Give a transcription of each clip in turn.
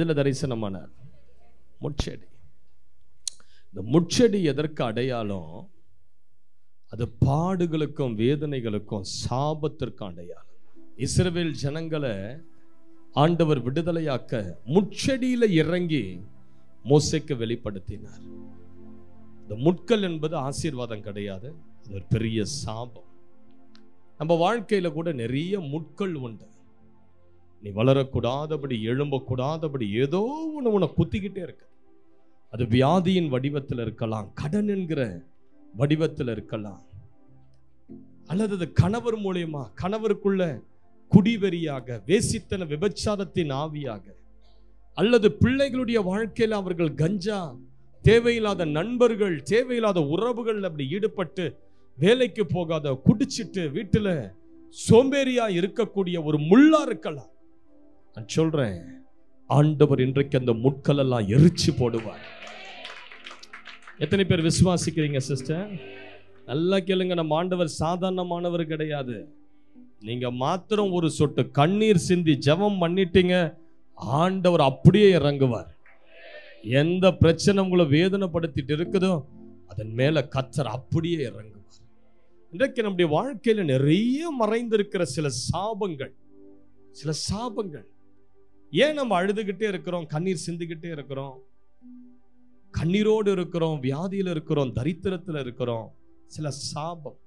எதுல தரிசனமானார்? முட்செடி. இந்த முட்செடி எதற்கு அடையாளம்? அது பாடுகளுக்கும் வேதனைகளுக்கும் சாபத்திற்கும் அடையாளம். இஸ்ரவேல் ஜனங்களை ஆண்டவர் விடுதலையாக்க முட்செடியில இறங்கி மோசேக்கு வெளிப்படுத்தினார். இந்த முட்கள் என்பது ஆசீர்வாதம் கிடையாது, அது ஒரு பெரிய சாபம். நம்ம வாழ்க்கையில கூட நிறைய முட்கள் உண்டு. நீ வளரக்கூடாதபடி, எழும்பக்கூடாதபடி ஏதோ ஒன்று உன்னை குத்திக்கிட்டே இருக்கு. அது வியாதியின் வடிவத்தில் இருக்கலாம், கடன் என்கிற வடிவத்தில் இருக்கலாம், அல்லது அது கணவர் மூலியமா, கணவருக்குள்ள குடிவெறியாக, வேசித்தன விபச்சாரத்தின் ஆவியாக, அல்லது பிள்ளைகளுடைய வாழ்க்கையில் அவர்கள் கஞ்சா, தேவையில்லாத நண்பர்கள், தேவையில்லாத உறவுகள் அப்படி ஈடுபட்டு வேலைக்கு போகாத, குடிச்சிட்டு வீட்டுல சோம்பேறியா இருக்கக்கூடிய ஒரு முள்ளா இருக்கலாம். நான் சொல்றேன், ஆண்டவர் இன்றைக்கு அந்த முட்கள் எல்லாம் எரிச்சு போடுவார். எத்தனை பேர் விசுவாசிக்கிறீங்க சிஸ்டர்? நல்லா கேளுங்க. நம்ம ஆண்டவர் சாதாரணமானவர் கிடையாது. நீங்க மாத்திரம் ஒரு சொட்டு கண்ணீர் சிந்தி ஜெபம் பண்ணிட்டீங்க, ஆண்டவர் அப்படியே இறங்குவார். எந்த பிரச்சனை உங்களை வேதனைப்படுத்திட்டு இருக்குதோ அதன் மேல கர்த்தர் அப்படியே இறங்குவார். இன்றைக்கு நம்முடைய வாழ்க்கையில நிறைய மறைந்திருக்கிற சில சாபங்கள், ஏன் நம்ம அழுதுகிட்டே இருக்கிறோம், கண்ணீர் சிந்திக்கிட்டே இருக்கிறோம், கண்ணீரோடு இருக்கிறோம், வியாதியில இருக்கிறோம், தரித்திரத்துல இருக்கிறோம்? சில சாபம்,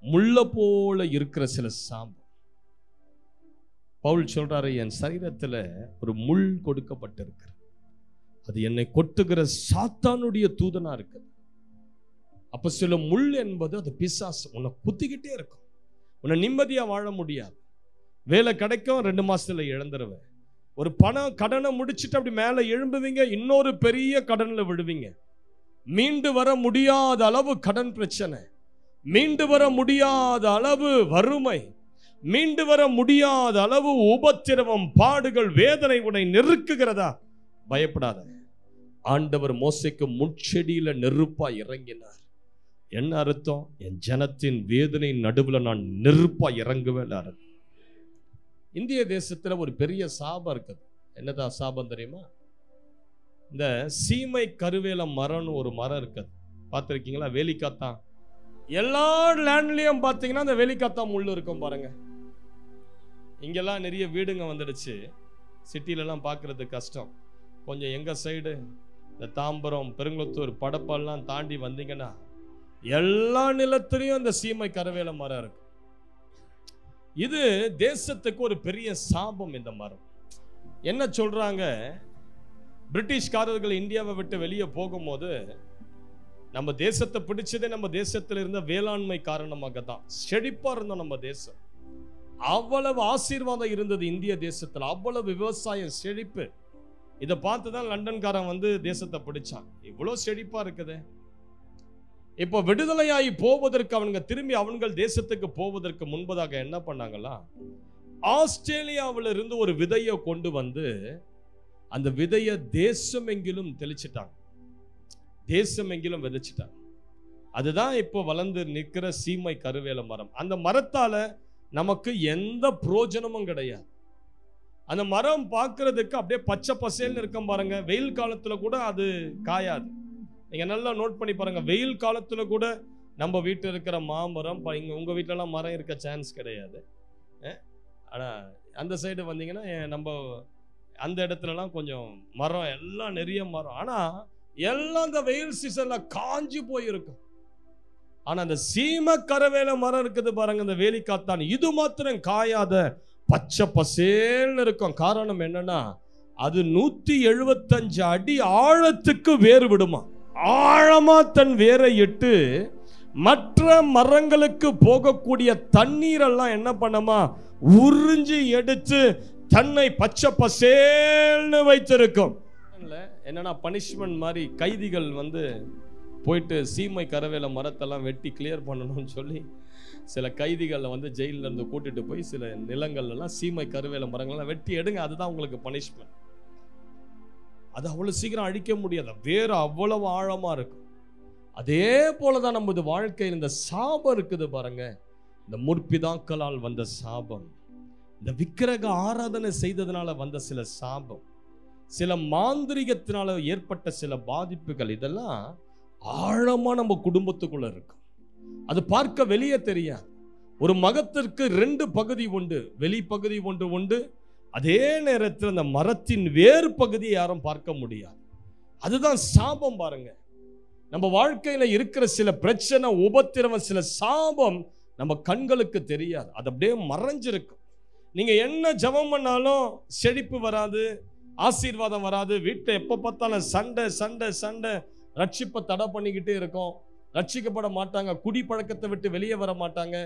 முள்ள போல இருக்கிற சில சாபம். பவுல் சொல்றாரு, என் சரீரத்துல ஒரு முள் கொடுக்கப்பட்டிருக்கு, அது என்னை கொட்டுகிற சாத்தானுடைய தூதனா இருக்கு. அப்ப சில முள் என்பது அது பிசாசு, உன்னை குத்திக்கிட்டே இருக்கும். உன்னை நிம்மதியா வாழ முடியாது. வேலை கிடைக்கும், 2 மாசத்துல இழந்துருவேன். ஒரு கடனை முடிச்சுட்டு அப்படி மேல எழும்புவீங்க, இன்னொரு பெரிய கடன்ல விடுவீங்க. மீண்டு வர முடியாத அளவு கடன் பிரச்சனை, மீண்டு வர முடியாத அளவு வறுமை, மீண்டு வர முடியாத அளவு உபத்திரவம், பாடுகள், வேதனை உன்னை நெருக்குகிறதா? பயப்படாத. ஆண்டவர் மோசேக்கு முட்செடியில நெருப்பா இறங்கினார். என்ன அர்த்தம்? என் ஜனத்தின் வேதனை நடுவுல நான் நெருப்பா இறங்குவேன் அர்த்தம். இந்திய தேசத்துல ஒரு பெரிய சாபம் இருக்குது. என்னதான் சாபம் தெரியுமா? இந்த சீமை கருவேல மரம்னு ஒரு மரம் இருக்குது, பார்த்துருக்கீங்களா? வேலிக்காத்தான். எல்லா லேண்ட்லயும் பார்த்தீங்கன்னா அந்த வேலிக்காத்தான் முள் இருக்கும் பாருங்க. இங்கெல்லாம் நிறைய வீடுங்க வந்துடுச்சு, சிட்டிலெல்லாம் பார்க்கறது கஷ்டம். கொஞ்சம் எங்க சைடு இந்த தாம்பரம், பெருங்குளத்தூர், படப்பெல்லாம் தாண்டி வந்தீங்கன்னா எல்லா நிலத்திலையும் இந்த சீமை கருவேல மரம் இருக்கு. இது தேசத்துக்கு ஒரு பெரிய சாபம். இந்த மரம் என்ன சொல்றாங்க, பிரிட்டிஷ்காரர்கள் இந்தியாவை விட்டு வெளியே போகும்போது நம்ம தேசத்தை பிடிச்சதே நம்ம தேசத்தில் இருந்த வேளாண்மை காரணமாக தான். செழிப்பா இருந்தோம் நம்ம தேசம், அவ்வளவு ஆசீர்வாதம் இருந்தது இந்திய தேசத்தில், அவ்வளவு விவசாயம் செழிப்பு. இதை பார்த்துதான் லண்டன்காரன் வந்து தேசத்தை பிடிச்சான். இவ்வளவு செழிப்பா இருக்குது. இப்போ விடுதலையாகி போவதற்கு அவனுங்க திரும்பி அவன்கள் தேசத்துக்கு போவதற்கு முன்பதாக என்ன பண்ணாங்களா, ஆஸ்திரேலியாவில இருந்து ஒரு விதையை கொண்டு வந்து அந்த விதையை தேசம் எங்கிலும் தெளிச்சிட்டாங்க, தேசம் எங்கிலும் விதைச்சிட்டாங்க. அதுதான் இப்போ வளர்ந்து நிற்கிற சீமை கருவேல மரம். அந்த மரத்தால நமக்கு எந்த பிரயோஜனமும் கிடையாது. அந்த மரம் பார்க்கறதுக்கு அப்படியே பச்சை பசேல்னு இருக்கும் பாருங்க. வெயில் காலத்துல கூட அது காயாது. நீங்க நல்லா நோட் பண்ணி பாருங்க, வெயில் காலத்துல கூட நம்ம வீட்டில் இருக்கிற மாமரம், உங்க வீட்டிலலாம் மரம் இருக்க சான்ஸ் கிடையாது. ஆனா அந்த சைடு வந்தீங்கன்னா நம்ம அந்த இடத்துலலாம் கொஞ்சம் மரம், எல்லாம் நிறைய மரம். ஆனா எல்லாம் அந்த வெயில் சீசன்ல காஞ்சி போயிருக்கும். ஆனா அந்த சீமை கருவேல மரம் இருக்குது பாருங்க, இந்த வேலிக்காத்தான், இது மாத்திரம் காயாத பச்சை பசேல்னு இருக்கும். காரணம் என்னன்னா, அது 175 அடி ஆழத்துக்கு வேறு விடுமா. ஆழமா தன் வேரை இட்டு மற்ற மரங்களுக்கு போகக்கூடிய தண்ணீரெல்லாம் என்ன பண்ணமா உறிஞ்சி எடுத்து தன்னை பச்சை பசேல்னு வைத்திருக்கும். என்னன்னா பனிஷ்மெண்ட் மாதிரி கைதிகள் வந்து போயிட்டு சீமை கருவேல மரத்தெல்லாம் வெட்டி கிளியர் பண்ணணும்னு சொல்லி சில கைதிகளை வந்து ஜெயிலில் இருந்து கூட்டிட்டு போய் சில நிலங்கள்லாம் சீமை கருவேல மரங்கள்லாம் வெட்டி எடுங்க, அதுதான் உங்களுக்கு பனிஷ்மெண்ட். அது அவ்வளவு சீக்கிரம் அழிக்க முடியாது, வேற அவ்வளவு ஆழமா இருக்கும். அதே போலதான் நமது வாழ்க்கையில் இந்த சாபம் இருக்குது பாருங்க. இந்த முற்பிதாக்களால் வந்த சாபம், இந்த விக்கிரக ஆராதனை செய்ததுனால வந்த சில சாபம், சில மாந்திரிகத்தினால ஏற்பட்ட சில பாதிப்புகள், இதெல்லாம் ஆழமா நம்ம குடும்பத்துக்குள்ள இருக்கும். அது பார்க்க வெளியே தெரியாது. ஒரு மரத்திற்கு 2 பகுதி உண்டு, வெளிப்பகுதி ஒன்று உண்டு. அதே நேரத்தில் அந்த மரத்தின் வேறு பகுதியை யாரும் பார்க்க முடியாது. அதுதான் சாபம். பாருங்க, நம்ம வாழ்க்கையில இருக்கிற சில பிரச்சனை, உபத்திரவம், சில சாபம் நம்ம கண்களுக்கு தெரியாது. அது அப்படியே மறைஞ்சிருக்கும். நீங்க என்ன ஜெபம் பண்ணாலும் செழிப்பு வராது, ஆசீர்வாதம் வராது. வீட்டை எப்ப பார்த்தாலும் சண்டை சண்டை சண்டை, ரட்சிப்பை தடை பண்ணிக்கிட்டே இருக்கும். ரட்சிக்கப்பட மாட்டாங்க, குடி பழக்கத்தை விட்டு வெளியே வர மாட்டாங்க.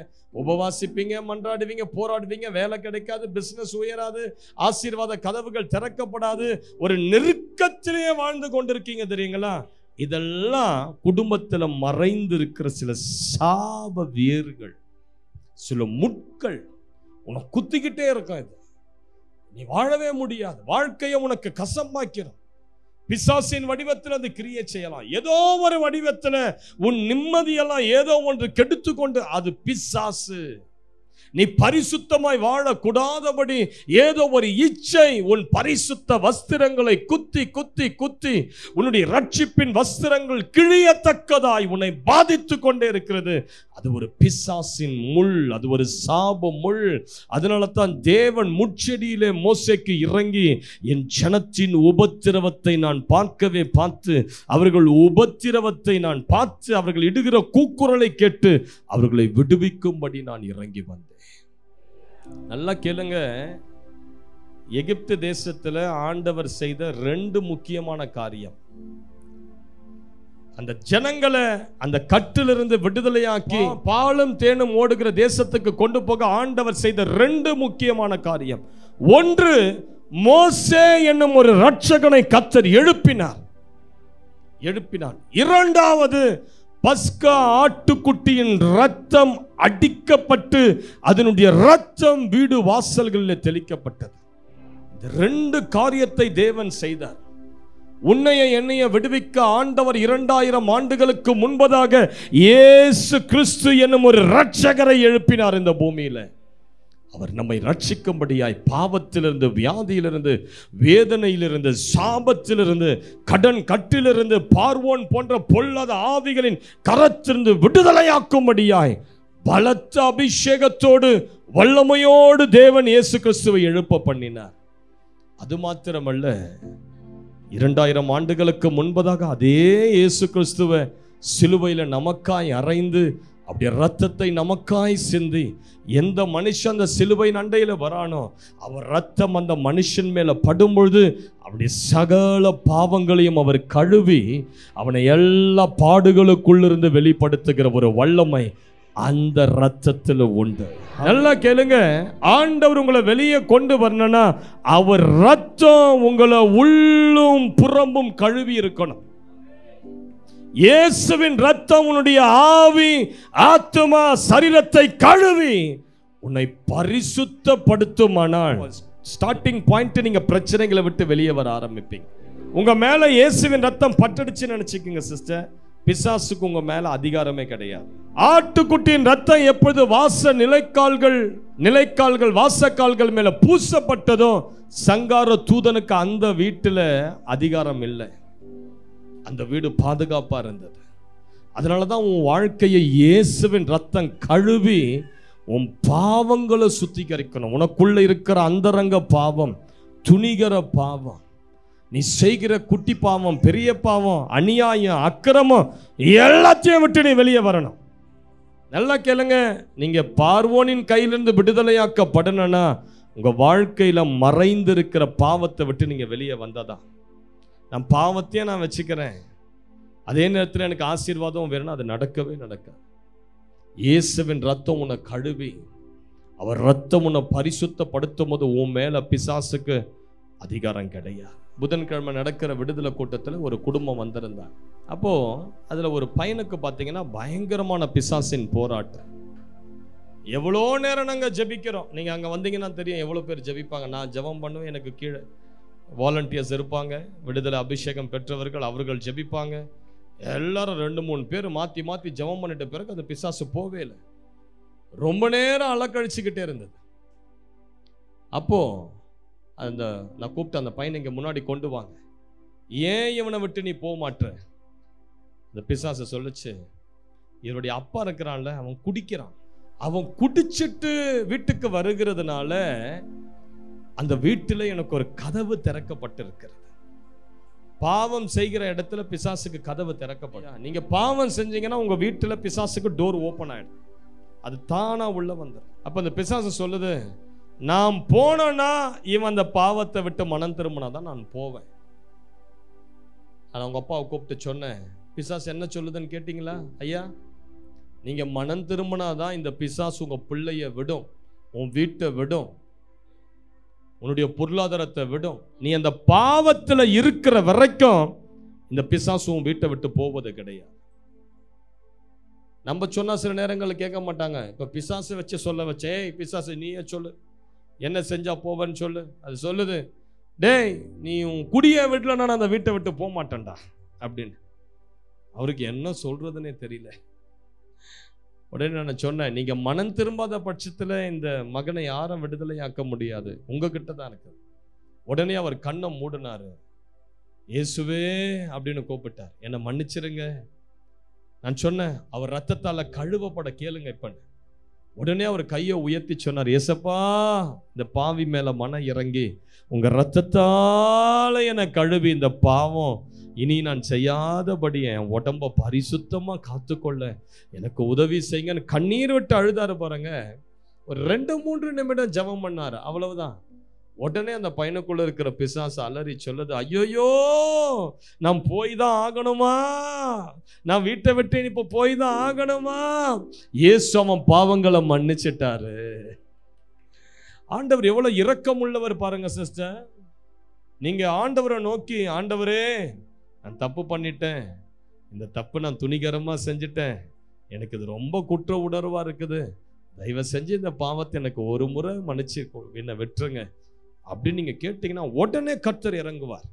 உபவாசிப்பீங்க, மன்றாடுவீங்க, போராடுவீங்க, வேலை கிடைக்காது, பிசினஸ் உயராது, ஆசீர்வாத கதவுகள் திறக்கப்படாது. ஒரு நெருக்கத்திலேயே வாழ்ந்து கொண்டிருக்கீங்க. தெரியுங்களா? இதெல்லாம் குடும்பத்தில் மறைந்து இருக்கிற சில சாப வேர்கள், சில முட்கள் உனக்கு குத்திக்கிட்டே இருக்கும். இது நீ வாழவே முடியாது. வாழ்க்கையை உனக்கு கசப்பாக்கிறோம். பிசாசின் வடிவத்தில் அது கிரியை செய்யலாம். ஏதோ ஒரு வடிவத்தில் உன் நிம்மதியெல்லாம் ஏதோ ஒன்று கெடுத்து கொண்டு, அது பிசாசு. நீ பரிசுத்தமாய் வாழக்கூடாதபடி ஏதோ ஒரு இச்சை உன் பரிசுத்த வஸ்திரங்களை குத்தி குத்தி குத்தி உன்னுடைய ரட்சிப்பின் வஸ்திரங்கள் கிழியத்தக்கதாய் உன்னை பாதித்து கொண்டே இருக்கிறது. அது ஒரு பிசாசின் முள், அது ஒரு சாப முள். அதனால தான் தேவன் முட்செடியிலே மோசேக்கு இறங்கி, என் ஜனத்தின் உபத்திரவத்தை நான் பார்க்கவே பார்த்து, அவர்கள் உபத்திரவத்தை நான் பார்த்து, அவர்கள் இடுகிற கூக்குரலை கேட்டு அவர்களை விடுவிக்கும்படி நான் இறங்கி வந்தேன். நல்லா கேளுங்க. எகிப்து தேசத்துல ஆண்டவர் செய்த 2 முக்கியமான காரியம். அந்த ஜனங்களை அந்த கட்டிலிருந்து விடுதலையாக்கி பாலும் தேனும் ஓடுகிற தேசத்துக்கு கொண்டு போக ஆண்டவர் செய்த 2 முக்கியமான காரியம். ஒன்று, மோசே என்னும் ஒரு இரட்சகனை கர்த்தர் எழுப்பினார். இரண்டாவது, பஸ்கா ஆட்டுக்குட்டியின் ரத்தம் அடிக்கப்பட்டு அதனுடைய ரத்தம் வீடு வாசல்களில் தெளிக்கப்பட்டது. இந்த 2 காரியத்தை தேவன் செய்தார். உன்னைய என்னைய விடுவிக்க ஆண்டவர் 2000 ஆண்டுகளுக்கு முன்பதாக இயேசு கிறிஸ்து என்னும் ஒரு இரட்சகரை எழுப்பினார் இந்த பூமியில. அவர் நம்மை ரட்சிக்கும்படியாய் பாவத்திலிருந்து, வியாதியிலிருந்து, வேதனையிலிருந்து, சாபத்திலிருந்து, கடன் கட்டிலிருந்து, பார்வோன் போன்ற பொல்லாத ஆவிகளின் கரத்திலிருந்து விடுதலையாக்கும்படியாய் பலத்த அபிஷேகத்தோடு வல்லமையோடு தேவன் இயேசு கிறிஸ்துவை எழுப்ப பண்ணினார். அது மாத்திரமல்ல, 2000 ஆண்டுகளுக்கு முன்பதாக அதே இயேசு கிறிஸ்துவை சிலுவையில நமக்காய் அறைந்து அப்படியே ரத்தத்தை நமக்காய் சிந்தி, எந்த மனுஷன் அந்த சிலுவை அண்டையில வரானோ அவர் ரத்தம் அந்த மனுஷன் மேல படும்பொழுது அவருடைய சகல பாவங்களையும் அவர் கழுவி அவனை எல்லா பாடுகளுக்குள்ளிருந்து வெளிப்படுத்துகிற ஒரு வல்லமை அந்த ரத்தத்தில் உண்டு. நல்லா கேளுங்க. ஆண்டவர் உங்களை வெளியே கொண்டு வரணும்னா அவர் ரத்தம் உங்களை உள்ளும் புறம்பும் கழுவி இருக்கணும். இயேசுவின் ரத்தம் உன்னுடைய ஆவி, ஆத்துமா, சரீரத்தை கழுவி உன்னை பரிசுத்தப்படுத்துமானால் ஸ்டார்டிங் பாயிண்ட் நீங்க பிரச்சனைகளை விட்டு வெளியே வர ஆரம்பிப்பீங்க. உங்க மேல இயேசுவின் ரத்தம் பட்டுடுச்சுன்னு நினைச்சுக்கீங்க சிஸ்டர், பிசாசுக்கு உங்க மேல அதிகாரமே கிடையாது. ஆட்டுக்குட்டியின் ரத்தம் எப்பொழுது நிலைக்கால்கள் வாசக்கால்கள் மேல பூசப்பட்டதோ சங்கார தூதனுக்கு அந்த வீட்டுல அதிகாரம் இல்லை. அந்த வீடு பாதுகாப்பா இருந்தது. அதனாலதான் உன் வாழ்க்கையை இயேசுவின் ரத்தம் கழுவி உன் பாவங்களை சுத்திகரிக்கணும். உனக்குள்ள இருக்கிற அந்தரங்க பாவம், துணிகர பாவம், நீ செய்கிற குட்டி பாவம், பெரிய பாவம், அநியாயம், அக்கிரமம் எல்லாத்தையும் விட்டு நீ வெளியே வரணும். நல்லா கேளுங்க. நீங்க பார்வோனின் கையிலிருந்து விடுதலையாக்கப்படணும்னா உங்க வாழ்க்கையில மறைந்திருக்கிற பாவத்தை விட்டு நீங்க வெளியே வந்தாதான். நான் பாவத்தையே நான் வச்சுக்கிறேன், அதே நேரத்தில் எனக்கு ஆசீர்வாதம் வேணும்னா அது நடக்கவே நடக்காது. இயேசுவின் ரத்தம் உன்னை கழுவி, அவர் ரத்தம் உன்னை பரிசுத்தப்படுத்தும் போது உன் மேல பிசாசுக்கு அதிகாரம் கிடையாது. புதன்கிழமை நடக்கிற விடுதலை கூட்டத்தில் ஒரு குடும்பம் வந்திருந்தாங்க. அப்போ அதுல ஒரு பையனுக்கு பார்த்தீங்கன்னா பயங்கரமான பிசாசின் போராட்டம். எவ்வளோ நேரம் நாங்கள் ஜெபிக்கிறோம். நீங்க அங்க வந்தீங்கன்னா தெரியும் எவ்வளோ பேர் ஜெபிப்பாங்க. நான் ஜெபம் பண்ணுவேன், எனக்கு கீழே வாலண்டியர்ஸ் இருப்பாங்க, விடுதலை அபிஷேகம் பெற்றவர்கள், அவர்கள் ஜெபிப்பாங்க. எல்லாரும் 2-3 பேர் மாற்றி மாற்றி ஜெபம் பண்ணிட்ட பிறகு அந்த பிசாசு போவே இல்லை. ரொம்ப நேரம் அலக்கழிச்சுக்கிட்டே இருந்தது. அப்போ நான் கூப்பிட்டு அந்த பையனை இங்கே முன்னாடி கொண்டு வாங்க, ஏன் இவனை விட்டு நீ போக மாட்ட? இந்த பிசாசு சொல்லுச்சு, இவருடைய அப்பா இருக்கிறான்ல, அவன் குடிக்கிறான், அவன் குடிச்சிட்டு வீட்டுக்கு வருகிறதுனால அந்த வீட்டில் எனக்கு ஒரு கதவு திறக்கப்பட்டிருக்கிறது. பாவம் செய்கிற இடத்துல பிசாசுக்கு கதவு திறக்கப்படும். நீங்க பாவம் செஞ்சீங்கன்னா உங்க வீட்டுல பிசாசுக்கு டோர் ஓபன் ஆயிடும், அது தானா உள்ள வந்துடும். அப்ப அந்த பிசாசு சொல்லுது, நான் போனேன்னா இவன் அந்த பாவத்தை விட்டு மனம் திரும்பினாதான் நான் போவேன். அவங்க அப்பாவை கூப்பிட்டு சொன்னேன், பிசாசு என்ன சொல்லுதுன்னு கேட்டீங்களா? ஐயா, நீங்க மனம் திரும்பினாதான் இந்த பிசாசு உங்க பிள்ளைய விடும், உன் வீட்டை விடும், உன்னுடைய பொருளாதாரத்தை விடும். நீ அந்த பாவத்துல இருக்கிற வரைக்கும் இந்த பிசாசு உன் வீட்டை விட்டு போவது கிடையாது. நம்ம சொன்னா சில நேரங்களில் கேட்க மாட்டாங்க. இப்ப பிசாசு வச்சு சொல்ல வச்சே, பிசாசு நீயே சொல்லு, என்ன செஞ்சா போவேன்னு சொல்லு. அது சொல்லுது, டேய் நீ உன் குடிய வீட்டுல நான் அந்த வீட்டை விட்டு போக மாட்டேன்டா அப்படின்னு. அவருக்கு என்ன சொல்றதுன்னே தெரியல. உடனே நான் சொன்னேன், நீங்க மனம் திரும்பாத பட்சத்துல இந்த மகனை யாரும் விடுதலையாக்க முடியாது, உங்ககிட்ட தான் இருக்குது. உடனே அவர் கண்ணை மூடினாரு. இயேசுவே அப்படின்னு கூப்பிட்டார், என்னை மன்னிச்சிருங்க. நான் சொன்னேன், அவர் ரத்தத்தால கழுவப்பட கேளுங்க இப்ப. உடனே அவர் கையை உயர்த்தி சொன்னார், ஏசப்பா இந்த பாவி மேல மனம் இறங்கி உங்க ரத்தத்தால என்னை கழுவி இந்த பாவம் இனி நான் செய்யாதபடி என் உடம்ப பரிசுத்தமா காத்துக்கொள்ள எனக்கு உதவி செய்யுங்கன்னு கண்ணீர் விட்டு அழுதாரு பாருங்க. ஒரு 2-3 நிமிடம் ஜெபம் பண்ணாரு, அவ்வளவுதான். உடனே அந்த பையனுக்குள்ள இருக்கிற பிசாசு அலறி சொல்லுது, ஐயோயோ நான் போய் தான் ஆகணுமா, நான் வீட்டை விட்டு இப்ப போய் தான் ஆகணுமா? இயேசு அவன் பாவங்களை மன்னிச்சிட்டாரு. ஆண்டவர் எவ்வளவு இரக்கம் உள்ளவர் பாருங்க சிஸ்டர். நீங்க ஆண்டவரை நோக்கி, ஆண்டவரே நான் தப்பு பண்ணிட்டேன், இந்த தப்பு நான் துணிகரமா செஞ்சுட்டேன், எனக்கு இது ரொம்ப குற்ற உணர்வா இருக்குது, தயவு செஞ்சு இந்த பாவத்தை எனக்கு ஒரு முறை மன்னிச்சு என்னை விட்டுருங்க அப்படின்னு நீங்க கேட்டீங்கன்னா உடனே கர்த்தர் இறங்குவார்,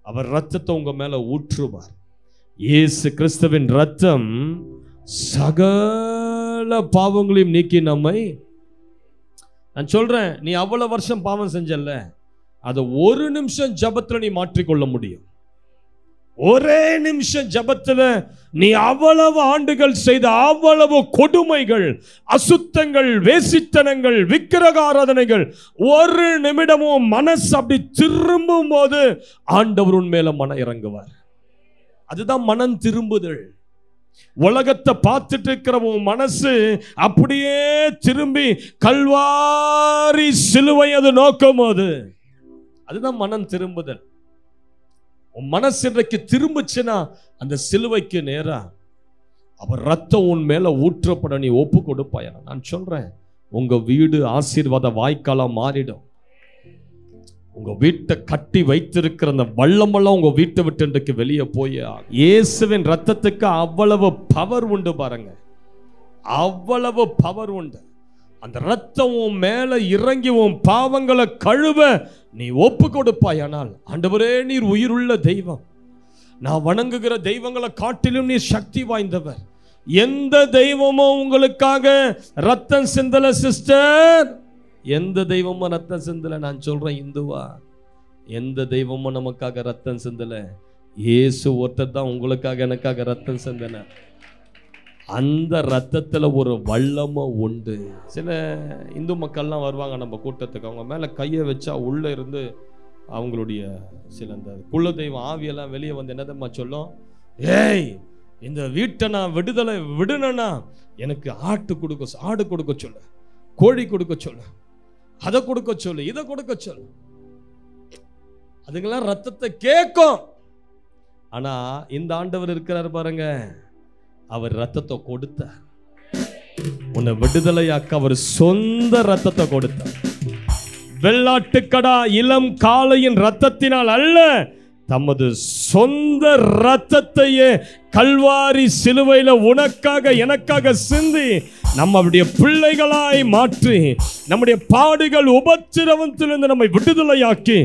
அவர் ரத்தத்தை உங்க மேல ஊற்றுவார். இயேசு கிறிஸ்துவின் ரத்தம் சகல பாவங்களையும் நீக்கி நம்மை, நான் சொல்றேன், நீ அவ்வளவு வருஷம் பாவம் செஞ்சல்ல, அதை ஒரு நிமிஷம் ஜபத்துல நீ மாற்றிக்கொள்ள முடியும். ஒரே நிமிஷம் ஜபத்துல நீ அவ்வளவு ஆண்டுகள் செய்த அவ்வளவு கொடுமைகள், அசுத்தங்கள், வேசித்தனங்கள், விக்கிரக ஆராதனைகள், ஒரு நிமிடமும் மனசு அப்படி திரும்பும் போது ஆண்டவர் உன் மேல மனம் இறங்குவார். அதுதான் மனம் திரும்புதல். உலகத்தை பார்த்துட்டு இருக்கிற உன் மனசு அப்படியே திரும்பி கல்வாரி சிலுவை அது நோக்கும் போது அதுதான் மனம் திரும்புதல். உன் மனசு இன்றைக்கு திரும்பிச்சுன்னா அந்த சிலுவைக்கு நேரா அவர் ரத்தம் உன் மேல ஊற்றப்பட நீ ஒப்பு கொடுப்பாயா. நான் சொல்றேன், உங்க வீடு ஆசீர்வாத வாய்க்காலா மாறிடும். உங்க வீட்டை கட்டி வைத்திருக்கிற அந்த வல்லமெல்லாம் உங்க வீட்டை விட்டு இன்றைக்கு வெளியே போய், இயேசுவின் ரத்தத்துக்கு அவ்வளவு பவர் உண்டு பாருங்க, அவ்வளவு பவர் உண்டு. அந்த ரத்தம் உன் மேல இறங்கி உன் பாவங்களை கழுவ நீ ஒப்பு கொடுப்பாயானால், ஆண்டவரே நீர் உயிருள்ள தெய்வம், நான் வணங்குகிற தெய்வங்களை காட்டிலும் நீர் சக்தி வாய்ந்தவர், எந்த தெய்வமும் உங்களுக்காக ரத்தம் சிந்தல சிஸ்டர், எந்த தெய்வமும் ரத்தம் சிந்தல. நான் சொல்றேன், இந்துவா எந்த தெய்வமும் நமக்காக ரத்தம் சிந்தல, இயேசு ஒருத்தர் தான் உங்களுக்காக எனக்காக ரத்தம் சிந்தன. அந்த ரத்தத்துல ஒரு வல்லமை உண்டு. சில இந்து மக்கள்லாம் வருவாங்க நம்ம கூட்டத்துக்கு, அவங்க மேல கையை வச்சா உள்ள இருந்து அவங்களுடைய சில அந்த குலதெய்வம் ஆவியெல்லாம் வெளியே வந்து என்னதம்மா சொல்லும், ஏய் இந்த வீட்டை நான் விடுதலை விடுனா எனக்கு ஆடு கொடுக்க சொல்லு, கோழி கொடுக்க சொல்லு, அதை கொடுக்க சொல்லு, இதை கொடுக்க சொல்லு. அதுக்கெல்லாம் ரத்தத்தை கேட்கும். ஆனா இந்த ஆண்டவர் இருக்கிறார் பாருங்க, அவர் ரத்தத்தை கொடுத்தார், உன்னை விடுதலையாக்க அவர் சொந்த ரத்தத்தை கொடுத்தார். வெள்ளாட்டுக்கடா இளம் காளையின் ரத்தத்தினால் அல்ல, தமது சொந்த ரத்தத்தையே கல்வாரி சிலுவையில உனக்காக எனக்காக சிந்தி நம்முடைய பிள்ளைகளாய் மாற்றி நம்முடைய பாடுகள் உபத்திரவத்திலிருந்து நம்மை விடுதலையாக்கி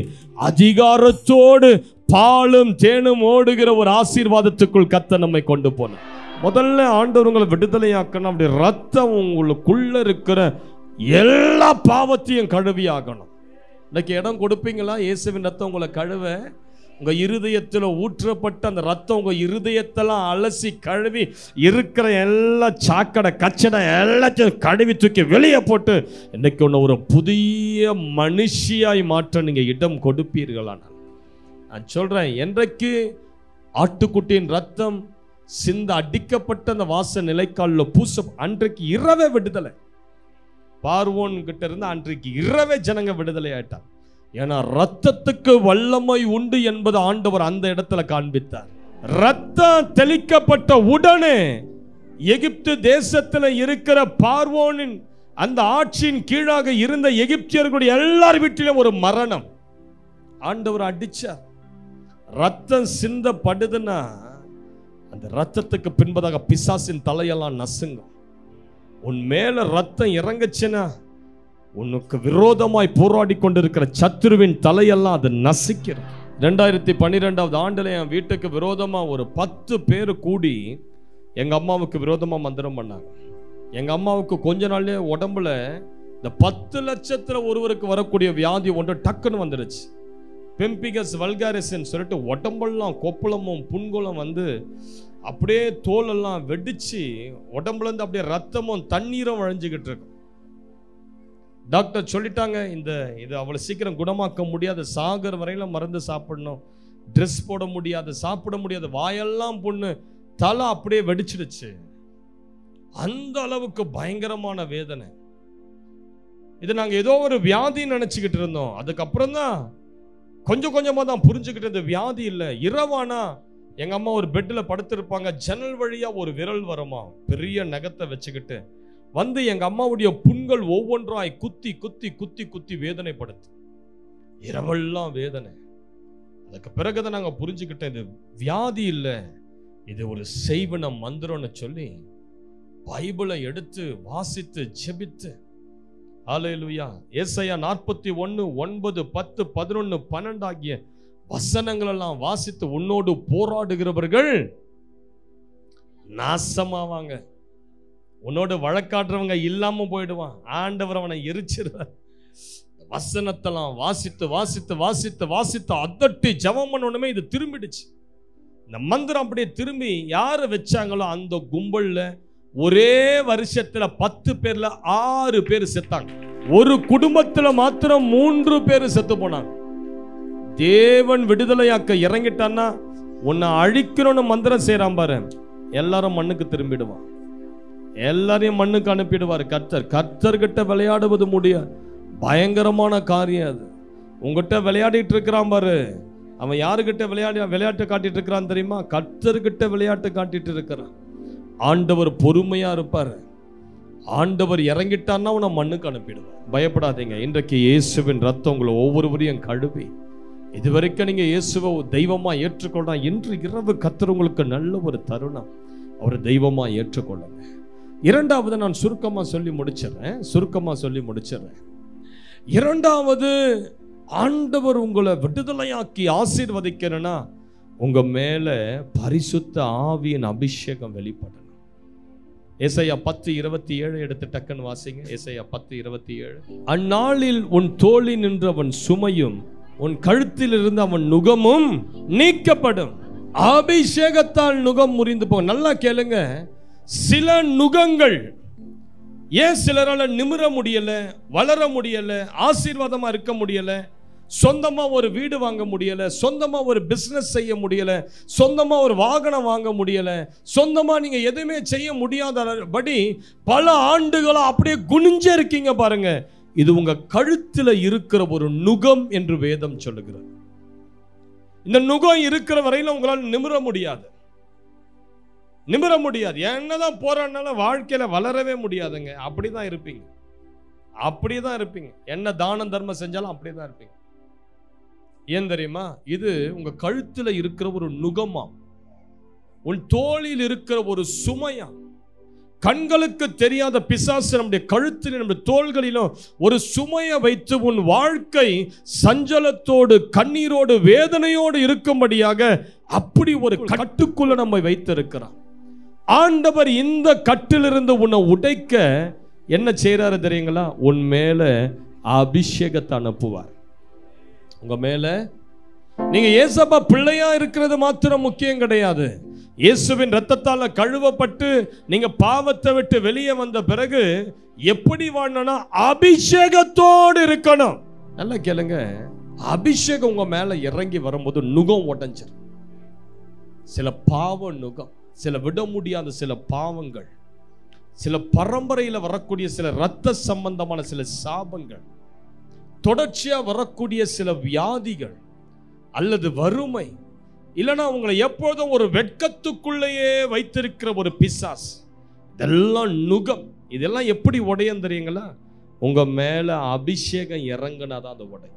அதிகாரத்தோடு பாலும் தேனும் ஓடுகிற ஒரு ஆசீர்வாதத்துக்குள் கர்த்தர் நம்மை கொண்டு போனார். முதல்ல ஆண்டவர் உங்களை விடுதலையாக்கணும். அப்படி ரத்தம் உங்களுக்குள்ள இருக்கிற எல்லா பாவத்தையும் கழுவி ஆகணும். இன்னைக்கு இடம் கொடுப்பீங்களா? இயேசுவின் ரத்தம் உங்களை கழுவ, உங்க இருதயத்தில் ஊற்றப்பட்ட அந்த ரத்தம் உங்க இருதயத்தெல்லாம் அலசி கழுவி இருக்கிற எல்லா சாக்கடை கச்சடை எல்லாத்தையும் கழுவி தூக்கி வெளியே போட்டு இன்னைக்கு ஒன்று ஒரு புதிய மனுஷியாய் மாற்ற நீங்க இடம் கொடுப்பீர்களா? நான் சொல்றேன், என்றைக்கு ஆட்டுக்குட்டியின் ரத்தம் சிந்த அடிக்கப்பட்ட அந்த வாச நிலைக்காலில் பூச, அன்றைக்கு இரவே விடுதலை. பார்வோன் கிட்ட இருந்து அன்றைக்கு இரவே ஜனங்க விடுதலை ஆயிட்டார். ஏன்னா ரத்தத்துக்கு வல்லமை உண்டு என்பது ஆண்டவர் அந்த இடத்துல காண்பித்தார். ரத்தம் தெளிக்கப்பட்ட உடனே எகிப்து தேசத்தில் இருக்கிற பார்வோனின் அந்த ஆட்சியின் கீழாக இருந்த எகிப்தியர்களுடைய எல்லார் வீட்டிலும் ஒரு மரணம். ஆண்டவர் அடிச்சார். ரத்தம் சிந்தப்படுதுன்னா அந்த ரத்தத்துக்கு பின்பதாக பிசாசின் தலையெல்லாம் நசுங்கும். உன் மேல ரத்தம் இறங்குச்சுன்னா உனக்கு விரோதமாய் போராடி கொண்டிருக்கிற சத்துருவின் தலையெல்லாம் அது நசிக்கிறது. 2012 ஆண்டுல என் வீட்டுக்கு விரோதமா ஒரு 10 பேர் கூடி எங்க அம்மாவுக்கு விரோதமா மந்திரம் பண்ணாங்க. எங்க அம்மாவுக்கு கொஞ்ச நாள்லயே உடம்புல இந்த 10 லட்சத்துல ஒருவருக்கு வரக்கூடிய வியாதி ஒன்று டக்குன்னு வந்துடுச்சு. பெம்பிகஸ் வல்காரிஸ்ன்னு சொல்லிட்டு உடம்பெல்லாம் கொப்பளமும் புண்குளம் வந்து அப்படியே தோலெல்லாம் வெடிச்சு உடம்புல இருந்து அப்படியே ரத்தமும் தண்ணீரும் வழிஞ்சுக்கிட்டு இருக்கும். டாக்டர் சொல்லிட்டாங்க, இது அவ்வளோ சீக்கிரம் குணமாக்க முடியாது, சாகர் வரையில மருந்து சாப்பிடணும், ட்ரெஸ் போட முடியாது, சாப்பிட முடியாது, வாயெல்லாம் புண்ணு, தலை அப்படியே வெடிச்சிடுச்சு. அந்த அளவுக்கு பயங்கரமான வேதனை. இது நாங்கள் ஏதோ ஒரு வியாதின்னு நினச்சிக்கிட்டு இருந்தோம். அதுக்கப்புறம் தான் கொஞ்சம் கொஞ்சமாக தான் புரிஞ்சுக்கிட்டு இந்த வியாதி இல்லை. இரவானா எங்கள் அம்மா ஒரு பெட்டில் படுத்திருப்பாங்க, ஜன்னல் வழியாக ஒரு விரல் வருமா, பெரிய நகத்தை வச்சுக்கிட்டு வந்து எங்க அம்மாவுடைய புண்கள் ஒவ்வொன்றாய் குத்தி குத்தி குத்தி குத்தி வேதனைப்படுத்து. இரவெல்லாம் வேதனை. அதுக்கு பிறகுதான் நாங்க புரிஞ்சுக்கிட்டோம், இது வியாதி இல்லை, இது ஒரு செய்வன மந்திரம்னு சொல்லி பைபிளை எடுத்து வாசித்து ஜெபித்து, ஹல்லேலூயா, ஏசாயா 41, 9, 10, 11, 12 ஆகிய வசனங்கள் எல்லாம் வாசித்து உன்னோடு போராடுகிறவர்கள் நாசமாவாங்க. உன்னோடு வழக்காடுறவங்க இல்லாம போயிடுவான். ஆண்டவர் அவனை எரிச்சிருவார். வசனத்தெல்லாம் வாசித்து வாசித்து வாசித்து வாசித்து அதட்டி ஜெபம் பண்ணணுமே இது திரும்பிடுச்சு. இந்த மந்திரம் அப்படியே திரும்பி யாரை வச்சாங்களோ அந்த கும்பல்ல ஒரே வருஷத்துல 10 பேர்ல 6 பேர் செத்தாங்க. ஒரு குடும்பத்துல மாத்திரம் 3 பேர் செத்து போனாங்க. தேவன் விடுதலையாக்க இறங்கிட்டான்னா உன்னை அழிக்கணும்னு மந்திரம் செய்யறான் பாரு, எல்லாரும் மண்ணுக்கு திரும்பிடுவான். எல்லாரையும் மண்ணுக்கு அனுப்பிடுவார் கர்த்தர். கர்த்தர்கிட்ட விளையாடுவது முடியாது. பயங்கரமான காரியம் அது. உங்ககிட்ட விளையாடிட்டு இருக்கிறான் பாரு, அவன் யாருக்கிட்ட விளையாட்டு காட்டிட்டு இருக்கிறான் தெரியுமா? கர்த்தர்கிட்ட விளையாட்டு காட்டிட்டு இருக்கிறான். ஆண்டவர் பொறுமையா இருப்பாரு. ஆண்டவர் இறங்கிட்டான்னா உன்னை மண்ணுக்கு அனுப்பிடுவார். பயப்படாதீங்க. இன்றைக்கு இயேசுவின் ரத்தம் உங்களை ஒவ்வொருவரையும் கழுவி, இதுவரைக்கும் நீங்க இயேசுவை தெய்வமா ஏற்றுக்கொள்ளா, இன்று இரவு கர்த்தர் உங்களுக்கு நல்ல ஒரு தருணம், அவரை தெய்வமா ஏற்றுக்கொள்ளுங்க. இரண்டாவது நான் சுருக்கமா சொல்லி முடிச்சிடுறேன். இரண்டாவது, ஆண்டவர் உங்களை விடுதலையாக்கி ஆசீர்வதிக்கணும்னா உங்க மேல பரிசுத்த ஆவியின் அபிஷேகம் வெளிப்படணும். ஏசாயா 10:27 எடுத்து டக்குன்னு வாசிங்க. ஏசாயா 10:27. அந்நாளில் உன் தோளில் நின்றவன் சுமையும் உன் கழுத்தில் இருந்து அவன் நுகமும் நீக்கப்படும். அபிஷேகத்தால் நுகம் முறிந்து போகும். நல்லா கேளுங்க, சில நுகங்கள் ஏன் சிலரால நிமிர முடியல, வளர முடியல, ஆசீர்வாதமா இருக்க முடியல, சொந்தமா ஒரு வீடு வாங்க முடியல, சொந்தமா ஒரு பிசினஸ் செய்ய முடியல, சொந்தமா ஒரு வாகனம் வாங்க முடியல, சொந்தமா நீங்க எதுவுமே செய்ய முடியாதபடி பல ஆண்டுகளா அப்படியே குனிஞ்சே இருக்கீங்க பாருங்க. இது உங்க கழுத்துல இருக்கிற ஒரு நுகம் என்று வேதம் சொல்லுகிறது. இந்த நுகம் இருக்கிற வரையில உங்களால் நிமிர முடியாது. என்னதான் போராடினாலும் வாழ்க்கையில வளரவே முடியாதுங்க. அப்படிதான் இருப்பீங்க. என்ன தானம் தர்மம் செஞ்சாலும் அப்படிதான் இருப்பீங்க. ஏன் தெரியுமா? இது உங்க கழுத்துல இருக்கிற ஒரு நுகமா, உன் தோளில் இருக்கிற ஒரு சுமையா. கண்களுக்கு தெரியாத பிசாசு நம்முடைய கழுத்திலும் நம்முடைய தோள்களிலும் ஒரு சுமையை வைத்து உன் வாழ்க்கை சஞ்சலத்தோடு கண்ணீரோடு வேதனையோடு இருக்கும்படியாக அப்படி ஒரு கட்டுக்குள்ள நம்மை வைத்திருக்கிறான். ஆண்டவர் இந்த கட்டிலிருந்து உன்னை உடைக்க என்ன செய்யறாரு தெரியுங்களா? உன் மேல அபிஷேகத்தை அனுப்புவார். உங்க மேல நீங்க ஏசப்பா பிள்ளையா இருக்கிறது மாத்திரம் முக்கியம் கிடையாது. இயேசுவின் ரத்தத்தால கழுவப்பட்டு நீங்க பாவத்தை விட்டு வெளியே வந்த பிறகு எப்படி வாழணும்னா அபிஷேகத்தோடு இருக்கணும். நல்லா கேளுங்க, அபிஷேகம் உங்க மேல இறங்கி வரும்போது நுகம் உடைஞ்சிரும். சில பாவ நுகம், சில விட முடியாத சில பாவங்கள், சில பரம்பரையில வரக்கூடிய சில இரத்த சம்பந்தமான சில சாபங்கள், தொடர்ச்சியா வரக்கூடிய சில வியாதிகள் அல்லது வறுமை, இல்லைன்னா உங்களை எப்பொழுதும் ஒரு வெட்கத்துக்குள்ளேயே வைத்திருக்கிற ஒரு பிசாஸ், இதெல்லாம் நுகம். இதெல்லாம் எப்படி உடையும் தெரியுங்களா? உங்க மேல அபிஷேகம் இறங்குனாதான் அது உடை.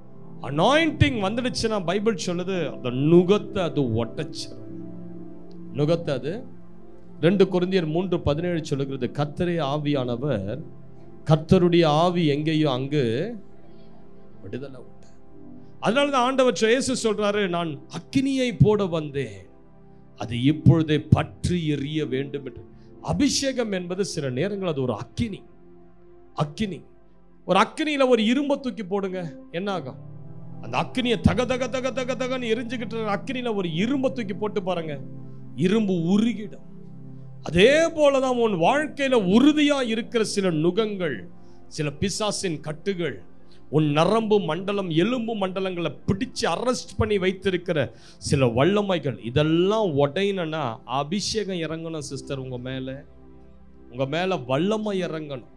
அனாயிண்டிங் வந்துடுச்சுன்னா பைபிள் சொல்லுது அந்த நுகத்தை அது உடைச்சிடும். நுகத்தை அது 2 கொரிந்தியர் 3:17 சொல்லுகிறது, கர்த்தரே ஆவியானவர், கர்த்தருடைய ஆவி எங்கேயோ அங்கு விடுதலை உண்டு. அதனாலதான் ஆண்டவர் இயேசு சொல்றாரு, நான் அக்கினியை போட வந்தேன், அது இப்பொழுதே பற்றி எரிய வேண்டும் என்று. அபிஷேகம் என்பது சில நேரங்கள் அது ஒரு அக்கினி. அக்கினி, ஒரு அக்கினியில ஒரு இரும்பை தூக்கி போடுங்க, என்ன ஆகும்? அந்த அக்கினியை தக தக தக தக தகன்னு எரிஞ்சுக்கிட்டு அக்கினியில ஒரு இரும்பை தூக்கி போட்டு பாருங்க, இரும்பு உருகிடும். அதே போலதான் உன் வாழ்க்கையில உறுதியா இருக்கிற சில நுகங்கள், சில பிசாசின் கட்டுகள், உன் நரம்பு மண்டலம் எலும்பு மண்டலங்களை பிடிச்சு அரெஸ்ட் பண்ணி வைத்திருக்கிற சில வல்லமைகள், இதெல்லாம் உடையணும்னா அபிஷேகம் இறங்கணும் சிஸ்டர். உங்க மேல வல்லமை இறங்கணும்.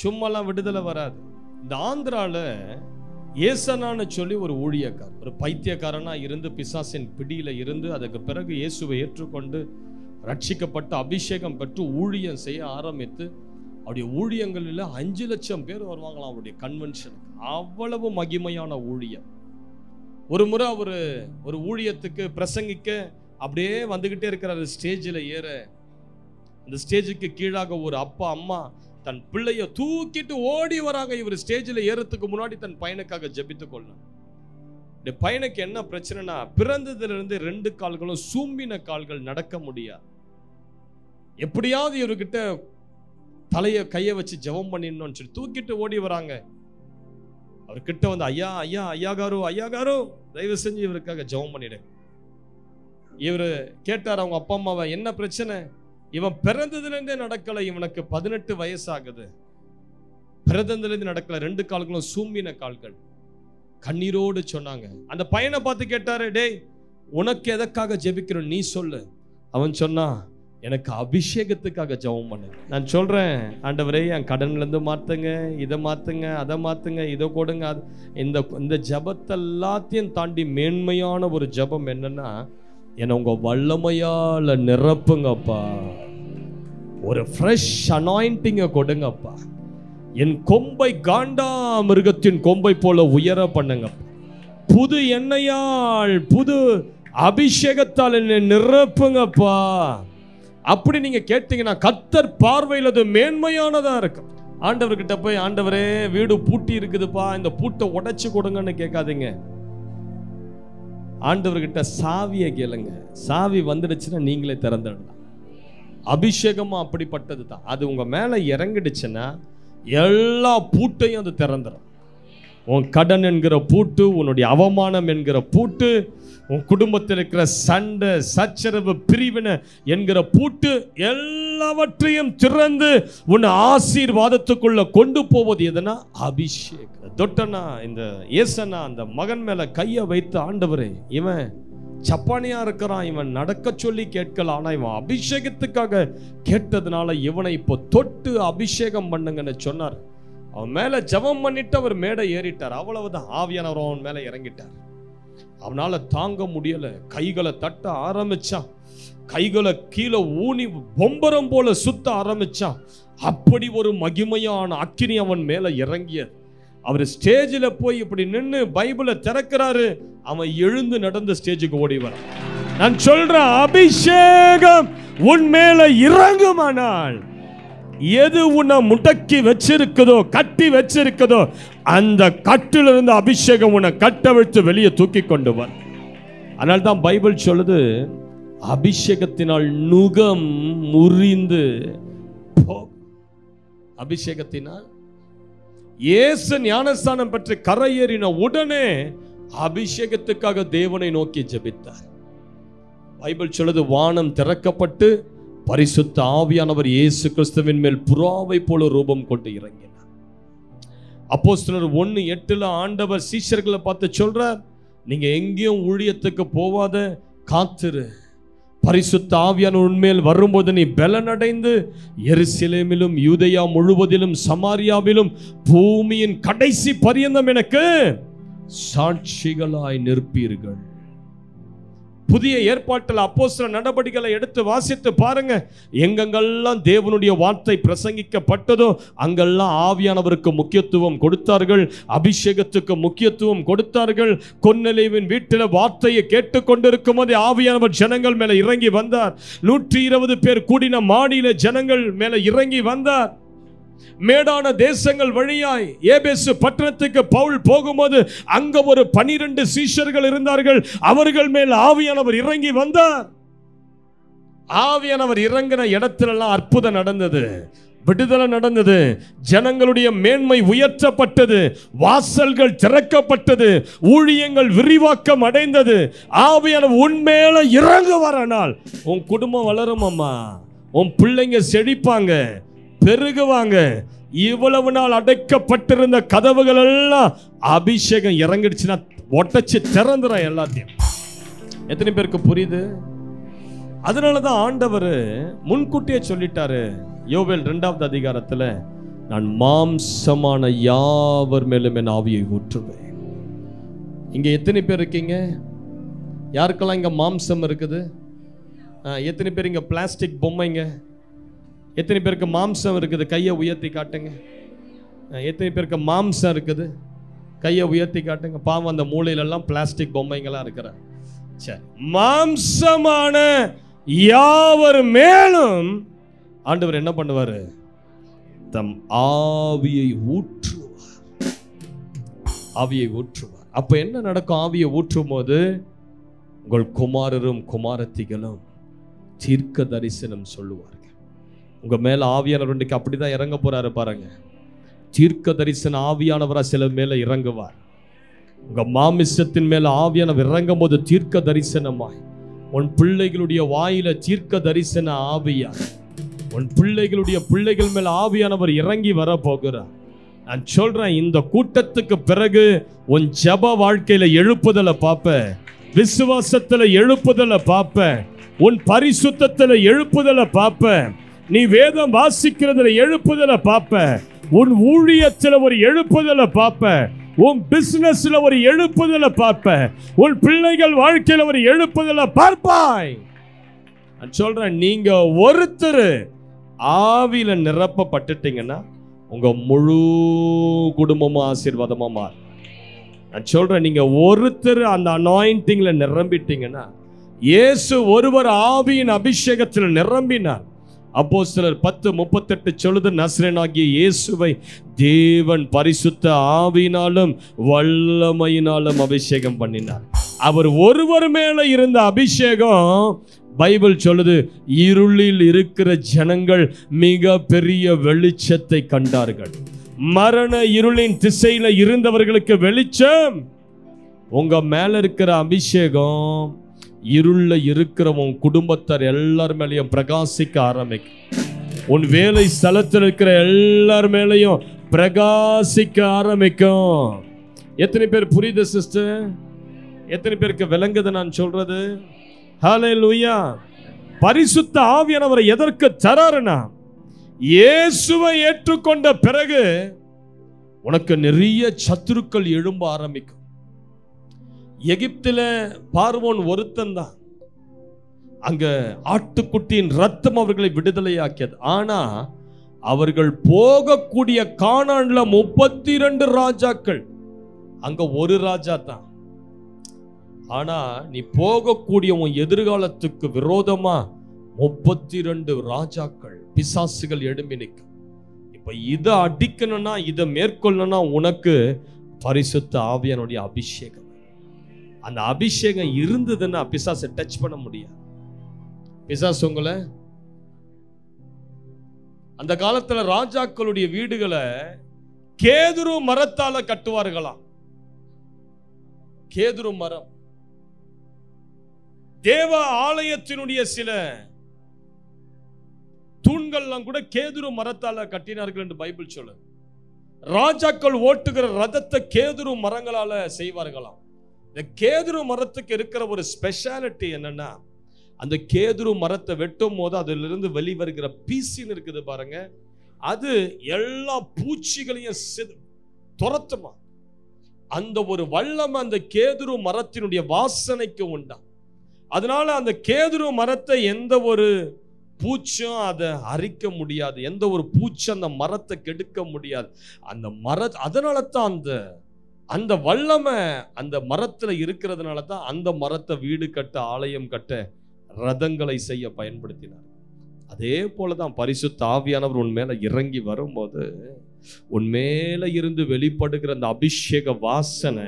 சும்மாலாம் விடுதலை வராது. இந்த ஆந்திரால ஏசனான்னு சொல்லி ஒரு ஊழியக்காரர், ஒரு பைத்தியக்காரனா இருந்து பிசாசின் பிடியில இருந்து அதுக்கு பிறகு இயேசுவை ஏற்றுக்கொண்டு ரட்சிக்கப்பட்டு அபிஷேகம் பெற்று ஊழியம் செய்ய ஆரம்பித்து அவருடைய ஊழியங்களில் 5 லட்சம் பேர் வருவாங்களாம் அவருடைய கன்வென்ஷனுக்கு. அவ்வளவு மகிமையான ஊழியம். ஒரு முறை அவர் ஒரு ஊழியத்துக்கு பிரசங்கிக்க அப்படியே வந்துகிட்டே இருக்கிறாரு. ஸ்டேஜில் ஏற அந்த ஸ்டேஜுக்கு கீழாக ஒரு அப்பா அம்மா தன் பிள்ளைய தூக்கிட்டு ஓடி வராங்க. இவர் ஸ்டேஜில் ஏறத்துக்கு முன்னாடி தன் பையனுக்காக ஜெபித்து கொள்ளணும். இந்த பையனுக்கு என்ன பிரச்சனைனா, பிறந்ததிலிருந்து 2 கால்களும் சூம்பின கால்கள், நடக்க முடியாது. எப்படியாவது இவர்கிட்ட கையை வச்சு ஜெபம் பண்ணிடணும்னு சொல்லி தூக்கிட்டு ஓடி வராங்க. அவர்கிட்ட வந்து, ஐயா ஐயா ஐயா காரு தயவு செஞ்சு இவருக்காக ஜெபம் பண்ணிடுங்க. இவரு கேட்டார் அவங்க அப்பா அம்மாவை, என்ன பிரச்சனை? இவன் பிறந்ததுலேருந்தே நடக்கல, இவனுக்கு 18 வயசு ஆகுது, பிறந்ததுலேருந்து நடக்கல, 2 கால்களும் சூம்பின கால்கள். கண்ணீரோடு சொன்னாங்க. அந்த பையனை பார்த்து கேட்டாரு, டேய் உனக்கு எதற்காக ஜெபிக்கிறோம் நீ சொல்லு. அவன் சொன்னா, எனக்கு அபிஷேகத்துக்காக ஜெபம் பண்ணு. நான் சொல்றேன், ஆண்டவரே என் கடன்ல இருந்து மாத்துங்க, இதை மாத்துங்க, அதை மாத்துங்க, இதை கொடுங்க. இந்த ஜெபத்தை எல்லாத்தையும் தாண்டி மேன்மையான ஒரு ஜெபம் என்னன்னா, என்னை உங்க வல்லமையால நிரப்புங்கப்பா, ஒரு ஃப்ரெஷ் அனாயிண்டிங்க கொடுங்கப்பா, என் கொம்பை காண்டா மிருகத்தின் கொம்பை போல உயர பண்ணுங்க, புது எண்ணெயால் புது அபிஷேகத்தால் என்னை நிரப்புங்கப்பா. அப்படி நீங்க கேட்டீங்கன்னா கர்த்தர் பார்வையில் அது மேன்மையானதா இருக்கும். ஆண்டவர்கிட்ட போய், ஆண்டவரே வீடு பூட்டி இருக்குதுப்பா, இந்த பூட்டை உடைச்சு கொடுங்கன்னு கேட்காதீங்க. ஆண்டவர்கிட்ட சாவியை கேளுங்க. சாவி வந்துடுச்சுன்னா நீங்களே திறந்துடலாம். அபிஷேகமா அப்படிப்பட்டது தான். அது உங்க மேல இறங்கிடுச்சுன்னா எல்லா பூட்டையும் அது திறந்துடும். உன் கடன் என்கிற பூட்டு, உன்னுடைய அவமானம் என்கிற பூட்டு, உன் குடும்பத்தில் இருக்கிற சண்டை சச்சரவு பிரிவினை என்கிற பூட்டு, எல்லாவற்றையும் திறந்து உன்னை ஆசீர்வாதத்துக்குள்ள கொண்டு போவது எதுனா அபிஷேகம். தொட்டனா இந்த ஏசனா அந்த மகன் மேல கையை வைத்து, ஆண்டவரே இவன் சப்பானியா இருக்கிறான், இவன் நடக்க சொல்லி கேட்கல, ஆனா இவன் அபிஷேகத்துக்காக கேட்டதுனால இவனை இப்போ தொட்டு அபிஷேகம் பண்ணுங்கன்னு சொன்னார். அவன் மேல ஜெபம் பண்ணிட்டு அவர் மேடை ஏறிட்டார். அவ்வளவுதான், ஆவியானவர் அவன் மேல இறங்கிட்டார். அவனால தாங்க முடியல, கைகளை தட்ட ஆரம்பிச்சான், கைகளை கீழே ஊனி பொம்பரம் போல சுத்த ஆரம்பிச்சான். அப்படி ஒரு மகிமையான அக்கினி அவன் மேல இறங்கிய. அவர் ஸ்டேஜில் போய் இப்படி நின்று பைபிளை திறக்கிறாரு. அவன் எழுந்து நடந்த ஸ்டேஜுக்கு ஓடி வர. நான் சொல்றேன், அபிஷேகம் உன் மேல இறங்குமானால் எது உன்னை முடக்கி வச்சிருக்குதோ, கட்டி வச்சிருக்குதோ, அந்த கட்டிலிருந்து அபிஷேகம் உன்னை கட்டவிழ்த்து வெளியே தூக்கி கொண்டு வர. அதனால தான் பைபிள் சொல்லுது, அபிஷேகத்தினால் நுகம் முறிந்து அபிஷேகத்தினால் இயேசு ஞானஸ்தானம் பெற்று கரையேறின உடனே அபிஷேகத்துக்காக தேவனை நோக்கி ஜெபித்தார். பைபிள் சொல்லுது, வானம் திறக்கப்பட்டு பரிசுத்த ஆவியானவர் இயேசு கிறிஸ்துவின் மேல் புறாவை போல ரூபம் கொண்டு இறங்கினார். அப்போஸ்தலர் 1:8 ஆண்டவர் சீஷர்களை பார்த்து சொல்றார், நீங்க எங்கேயும் ஊழியத்துக்கு போவாத, காத்திரு. பரிசுத்த ஆவியானவர் உன்மேல் வரும்போது நீ பலனடைந்து எருசலேமிலும் யூதேயா முழுவதிலும் சமாரியாவிலும் பூமியின் கடைசி பரியந்தம் எனக்கு சாட்சிகளாய் நிற்பீர்கள். புதிய ஏற்பாட்டில் அப்போஸ்தலர் நடபடிகளை எடுத்து வாசித்து பாருங்க. எங்கெங்கெல்லாம் தேவனுடைய வார்த்தை பிரசங்கிக்கப்பட்டதோ அங்கெல்லாம் ஆவியானவருக்கு முக்கியத்துவம் கொடுத்தார்கள், அபிஷேகத்துக்கு முக்கியத்துவம் கொடுத்தார்கள். கொர்நேலியுவின் வீட்டில் வார்த்தையை கேட்டுக்கொண்டிருக்கும் போது ஆவியானவர் ஜனங்கள் மேல இறங்கி வந்தார். 120 பேர் கூடின மாடியில ஜனங்கள் மேல இறங்கி வந்தார். மேடான தேசங்கள் வழியாய் எபேசு பட்டணத்துக்கு பவுல் போகும்போது அங்க ஒரு 12 சீஷர்கள் இருந்தார்கள். அவர்கள் மேல் ஆவியானவர் இறங்கி வந்தார். ஆவியானவர் இறங்கின இடத்திலெல்லாம் அற்புதம் நடந்தது, விடுதலை நடந்தது, ஜனங்களுடைய மேன்மை உயர்த்தப்பட்டது, வாசல்கள் திறக்கப்பட்டது, ஊழியங்கள் விரிவாக்கம் அடைந்தது. ஆவியானவர் உன்மேல இறங்குவாரானால் உன் குடும்பம் வளரும் அம்மா, உன் பிள்ளைங்க செழிப்பாங்க, பெருகுவாங்க. இவ்வளவு நாள் அடைக்கப்பட்டிருந்த கதவுகள் எல்லாம் அபிஷேகம் இறங்கிடுச்சுன்னா ஒட்டச்சு திறந்துடும் எல்லாத்தையும். எத்தனை பேருக்கு புரியுது? அதனாலதான் ஆண்டவர் முன்கூட்டியே சொல்லிட்டாரு. யோவேல் 2வது அதிகாரத்துல, நான் மாம்சமான யாவர் மேலும் என் ஆவியை ஊற்றுவேன். இங்க எத்தனை பேர் இருக்கீங்க? யாருக்கெல்லாம் இங்க மாம்சம் இருக்குது? எத்தனை பேர் இங்க பிளாஸ்டிக் பொம்மைங்க? எத்தனை பேருக்கு மாம்சம் இருக்குது? கையை உயர்த்தி காட்டுங்க. எத்தனை பேருக்கு மாம்சம் இருக்குது? கையை உயர்த்தி காட்டுங்க. பாவம், அந்த மூலையிலெல்லாம் பிளாஸ்டிக் பொம்மைங்களாம் இருக்கிற. சரி, மாம்சமான யாவர் மேலும் ஆண்டவர் என்ன பண்ணுவாரு? தம் ஆவியை ஊற்றுவார். ஆவியை ஊற்றுவார். அப்ப என்ன நடக்கும்? ஆவியை ஊற்றும் போது உங்கள் குமாரரும் குமாரத்திகளும் தீர்க்க தரிசனம் சொல்லுவார்கள். உங்க மேல ஆவியானவர் இன்றைக்கு அப்படிதான் இறங்க போறாரு பாருங்க. தீர்க்க தரிசன ஆவியானவரா சில மேல இறங்குவார். உங்க மாமிசத்தின் மேல ஆவியானவர் இறங்கும் போது தீர்க்க தரிசனமாய் உன் பிள்ளைகளுடைய வாயில தீர்க்க தரிசன ஆவியா, உன் பிள்ளைகள் மேல ஆவியானவர் இறங்கி வர போகிறார். நான் சொல்றேன், இந்த கூட்டத்துக்கு பிறகு உன் ஜெப வாழ்க்கையில எழுப்புதலை பார்ப்ப, விசுவாசத்துல எழுப்புதலை பார்ப்ப, உன் பரிசுத்தத்துல எழுப்புதலை பார்ப்ப, நீ வேதம் வாசிக்கிறதுல எழுப்புதலை பார்ப்ப, உன் ஊழியத்துல ஒரு எழுப்புதலை பார்ப்ப, உன் பிசினஸ்ல ஒரு எழுப்புதலை பார்ப்ப, உன் பிள்ளைகள் வாழ்க்கையில ஒரு எழுப்புதலை பார்ப்பாய். நான் சொல்றேன், நீங்க ஒருத்தர் ஆவியில நிரப்பப்பட்டுட்டீங்கன்னா உங்க முழு குடும்பமும் ஆசீர்வாதமா மாறும். நான் சொல்றேன், நீங்க ஒருத்தர் அந்த அனாயிண்டிங்ல நிரம்பிட்டீங்கன்னா, இயேசு ஒருவர் ஆவியின் அபிஷேகத்தில் நிரம்பினார். அப்போஸ்தலர் 10:38 சொல்லுது, நசரேயனாகிய இயேசுவை தேவன் பரிசுத்த ஆவியினாலும் வல்லமையினாலும் அபிஷேகம் பண்ணினார். அவர் ஒருவர் மேல இருந்த அபிஷேகம் பைபிள் சொல்லுது, இருளில் இருக்கிற ஜனங்கள் மிக பெரிய வெளிச்சத்தை கண்டார்கள். மரண இருளின் திசையில இருந்தவர்களுக்கு வெளிச்சம். உங்க மேல இருக்கிற அபிஷேகம் இருள இருக்கிற உன் குடும்பத்தார் எல்லார் மேலையும் பிரகாசிக்க ஆரம்பிக்கும். உன் வேலை ஸ்தலத்தில் இருக்கிற எல்லார் மேலையும் பிரகாசிக்க ஆரம்பிக்கும். எத்தனை பேர் புரியுது சிஸ்டர்? எத்தனை பேருக்கு விளங்குது நான் சொல்றது? ஹல்லேலூயா. பரிசுத்த ஆவியானவரை எதற்கு தராருன்னா, இயேசுவை ஏற்றுக்கொண்ட பிறகு உனக்கு நிறைய சத்துருக்கள் எழும்ப ஆரம்பிக்கும். எகிப்தில பார்வோன் ஒருத்தன் தான். அங்க ஆட்டுக்குட்டியின் ரத்தம் அவர்களை விடுதலையாக்கியது. ஆனா அவர்கள் போகக்கூடிய கானான்ல 32 ராஜாக்கள், அங்க ஒரு ராஜா தான். ஆனா நீ போகக்கூடிய உன் எதிர்காலத்துக்கு விரோதமா 32 ராஜாக்கள், பிசாசுகள் எழும்பி நிற்கும். இப்ப இதை அடிக்கணும்னா, இதை மேற்கொள்ளணும்னா உனக்கு பரிசுத்த ஆவியானுடைய அபிஷேகம். அந்த அபிஷேகம் இருந்ததுன்னா பிசாசை டச் பண்ண முடியாது. பிசாசு உங்களை, அந்த காலத்துல ராஜாக்களுடைய வீடுகளை கேதுரு மரத்தால கட்டுவார்களாம். கேதுரு மரம். தேவ ஆலயத்தினுடைய சில தூண்கள்லாம் கூட கேதுரு மரத்தால கட்டினார்கள் என்று பைபிள் சொல்லுது. ராஜாக்கள் ஓட்டுகிற ரதத்தை கேதுரு மரங்களால செய்வார்களாம். இந்த கேதுரு மரத்துக்கு இருக்கிற ஒரு ஸ்பெஷாலிட்டி என்னன்னா, அந்த கேதுரு மரத்தை வெட்டும் போது அதிலிருந்து வெளிவருகிற பீசின்னு இருக்குது பாருங்க, அது எல்லா பூச்சிகளையும் துரத்துமா. அந்த ஒரு வல்லமை அந்த கேதுரு மரத்தினுடைய வாசனைக்கு உண்டா. அதனால அந்த கேதுரு மரத்தை எந்த ஒரு பூச்சும் அதை அரிக்க முடியாது, எந்த ஒரு பூச்சும் அந்த மரத்தை கெடுக்க முடியாது. அந்த அதனால தான் அந்த வல்லமை அந்த மரத்துல இருக்கிறதுனால தான் அந்த மரத்தை வீடு கட்ட, ஆலயம் கட்ட, ரதங்களை செய்ய பயன்படுத்தினார். அதே போலதான் பரிசுத்த ஆவியானவர் உன் மேல இறங்கி வரும்போது உன்மேல இருந்து வெளிப்படுகிற அந்த அபிஷேக வாசனை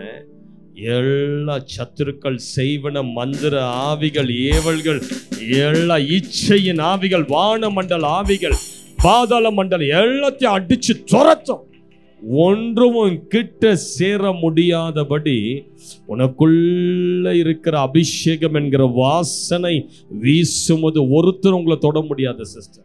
எல்லா சத்துருக்கள், செய்வன, மந்திர ஆவிகள், ஏவல்கள், எல்லா இச்சையின் ஆவிகள், வானமண்டல ஆவிகள், பாதாள மண்டலம் எல்லாத்தையும் அடிச்சு துரத்தும். ஒன்றும் கிட்ட சேர முடியாதபடி உனக்குள்ள இருக்கிற அபிஷேகம் என்கிற வாசனை வீசும்போது ஒருத்தர் உங்களை தொட முடியாது சிஸ்டர்.